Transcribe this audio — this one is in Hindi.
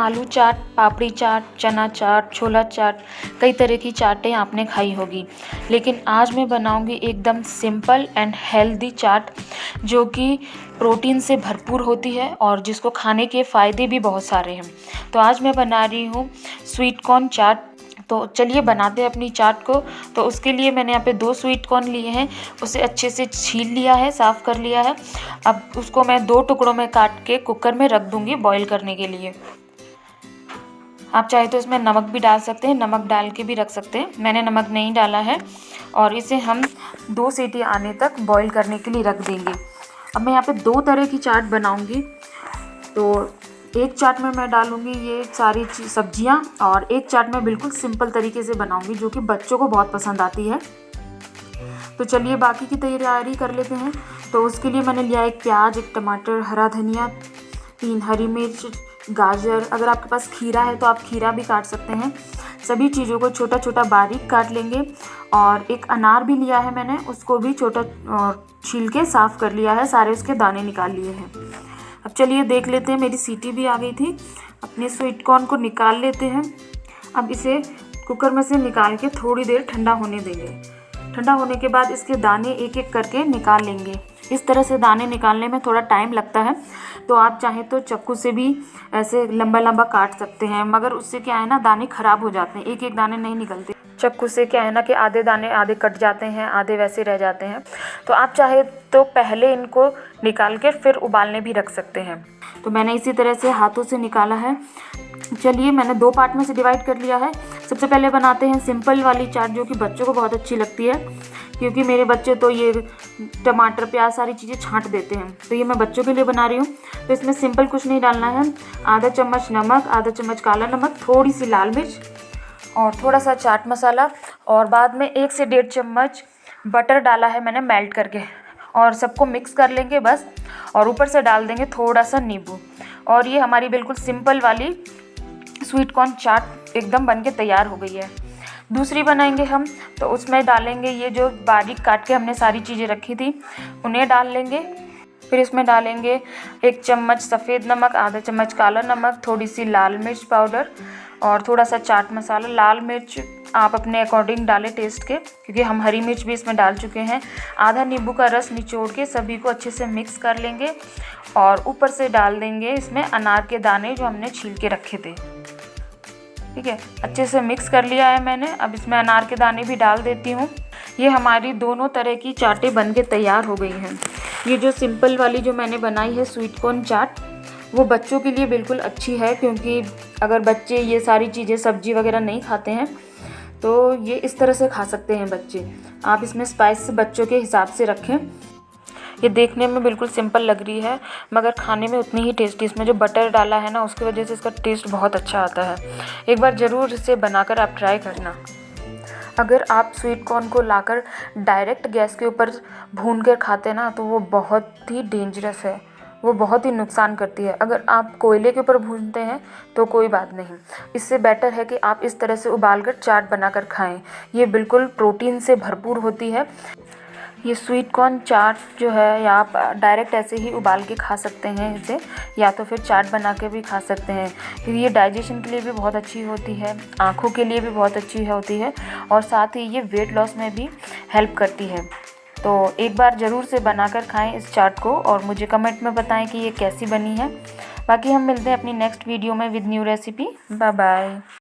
आलू चाट, पापड़ी चाट, चना चाट, छोला चाट, कई तरह की चाटें आपने खाई होगी, लेकिन आज मैं बनाऊंगी एकदम सिंपल एंड हेल्दी चाट जो कि प्रोटीन से भरपूर होती है और जिसको खाने के फ़ायदे भी बहुत सारे हैं। तो आज मैं बना रही हूँ स्वीट कॉर्न चाट। तो चलिए बनाते हैं अपनी चाट को। तो उसके लिए मैंने यहाँ पे 2 स्वीट कॉर्न लिए हैं, उसे अच्छे से छील लिया है, साफ़ कर लिया है। अब उसको मैं 2 टुकड़ों में काट के कुकर में रख दूँगी बॉईल करने के लिए। आप चाहे तो इसमें नमक भी डाल सकते हैं, नमक डाल के भी रख सकते हैं। मैंने नमक नहीं डाला है और इसे हम 2 सीटी आने तक बॉईल करने के लिए रख देंगे। अब मैं यहाँ पे 2 तरह की चाट बनाऊँगी। तो एक चाट में मैं डालूँगी ये सारी सब्जियाँ और एक चाट में बिल्कुल सिंपल तरीके से बनाऊँगी जो कि बच्चों को बहुत पसंद आती है। तो चलिए बाकी की तैयारी कर लेते हैं। तो उसके लिए मैंने लिया एक प्याज, एक टमाटर, हरा धनिया, 3 हरी मिर्च, गाजर, अगर आपके पास खीरा है तो आप खीरा भी काट सकते हैं। सभी चीज़ों को छोटा छोटा बारीक काट लेंगे। और एक अनार भी लिया है मैंने, उसको भी छोटा छील के साफ़ कर लिया है, सारे उसके दाने निकाल लिए हैं। अब चलिए देख लेते हैं, मेरी सीटी भी आ गई थी। अपने स्वीट कॉर्न को निकाल लेते हैं। अब इसे कुकर में से निकाल के थोड़ी देर ठंडा होने देंगे। ठंडा होने के बाद इसके दाने एक एक करके निकाल लेंगे। इस तरह से दाने निकालने में थोड़ा टाइम लगता है, तो आप चाहें तो चाकू से भी ऐसे लंबा लंबा काट सकते हैं, मगर उससे क्या है ना, दाने ख़राब हो जाते हैं, एक एक दाने नहीं निकलते। चाकू से क्या है ना कि आधे दाने आधे कट जाते हैं, आधे वैसे रह जाते हैं। तो आप चाहे तो पहले इनको निकाल के फिर उबालने भी रख सकते हैं। तो मैंने इसी तरह से हाथों से निकाला है। चलिए मैंने 2 पार्ट में से डिवाइड कर लिया है। सबसे पहले बनाते हैं सिंपल वाली चाट जो कि बच्चों को बहुत अच्छी लगती है, क्योंकि मेरे बच्चे तो ये टमाटर, प्याज सारी चीज़ें छांट देते हैं। तो ये मैं बच्चों के लिए बना रही हूँ। तो इसमें सिंपल कुछ नहीं डालना है। आधा चम्मच नमक, आधा चम्मच काला नमक, थोड़ी सी लाल मिर्च और थोड़ा सा चाट मसाला, और बाद में 1 से 1.5 चम्मच बटर डाला है मैंने मेल्ट करके, और सबको मिक्स कर लेंगे बस। और ऊपर से डाल देंगे थोड़ा सा नींबू, और ये हमारी बिल्कुल सिंपल वाली स्वीट कॉर्न चाट एकदम बनके तैयार हो गई है। दूसरी बनाएंगे हम, तो उसमें डालेंगे ये जो बारीक काट के हमने सारी चीज़ें रखी थी उन्हें डाल लेंगे। फिर इसमें डालेंगे 1 चम्मच सफ़ेद नमक, आधा चम्मच काला नमक, थोड़ी सी लाल मिर्च पाउडर और थोड़ा सा चाट मसाला। लाल मिर्च आप अपने अकॉर्डिंग डालें टेस्ट के, क्योंकि हम हरी मिर्च भी इसमें डाल चुके हैं। आधा नींबू का रस निचोड़ के सभी को अच्छे से मिक्स कर लेंगे और ऊपर से डाल देंगे इसमें अनार के दाने जो हमने छील के रखे थे। ठीक है, अच्छे से मिक्स कर लिया है मैंने। अब इसमें अनार के दाने भी डाल देती हूँ। ये हमारी दोनों तरह की चाटें बनके तैयार हो गई हैं। ये जो सिंपल वाली जो मैंने बनाई है स्वीट कॉर्न चाट, वो बच्चों के लिए बिल्कुल अच्छी है, क्योंकि अगर बच्चे ये सारी चीज़ें सब्जी वगैरह नहीं खाते हैं तो ये इस तरह से खा सकते हैं बच्चे। आप इसमें स्पाइस बच्चों के हिसाब से रखें। ये देखने में बिल्कुल सिंपल लग रही है, मगर खाने में उतनी ही टेस्टी। इसमें जो बटर डाला है ना, उसकी वजह से इसका टेस्ट बहुत अच्छा आता है। एक बार ज़रूर इसे बनाकर आप ट्राई करना। अगर आप स्वीट कॉर्न को लाकर डायरेक्ट गैस के ऊपर भून कर खाते ना, तो वो बहुत ही डेंजरस है, वो बहुत ही नुकसान करती है। अगर आप कोयले के ऊपर भूनते हैं तो कोई बात नहीं, इससे बेटर है कि आप इस तरह से उबालकर चाट बनाकर खाएं। ये बिल्कुल प्रोटीन से भरपूर होती है। ये स्वीट कॉर्न चाट जो है, या आप डायरेक्ट ऐसे ही उबाल के खा सकते हैं इसे, या तो फिर चाट बना के भी खा सकते हैं, क्योंकि ये डाइजेशन के लिए भी बहुत अच्छी होती है, आँखों के लिए भी बहुत अच्छी होती है, और साथ ही ये वेट लॉस में भी हेल्प करती है। तो एक बार ज़रूर से बनाकर खाएं इस चाट को और मुझे कमेंट में बताएं कि ये कैसी बनी है। बाकी हम मिलते हैं अपनी नेक्स्ट वीडियो में with new recipe. Bye bye.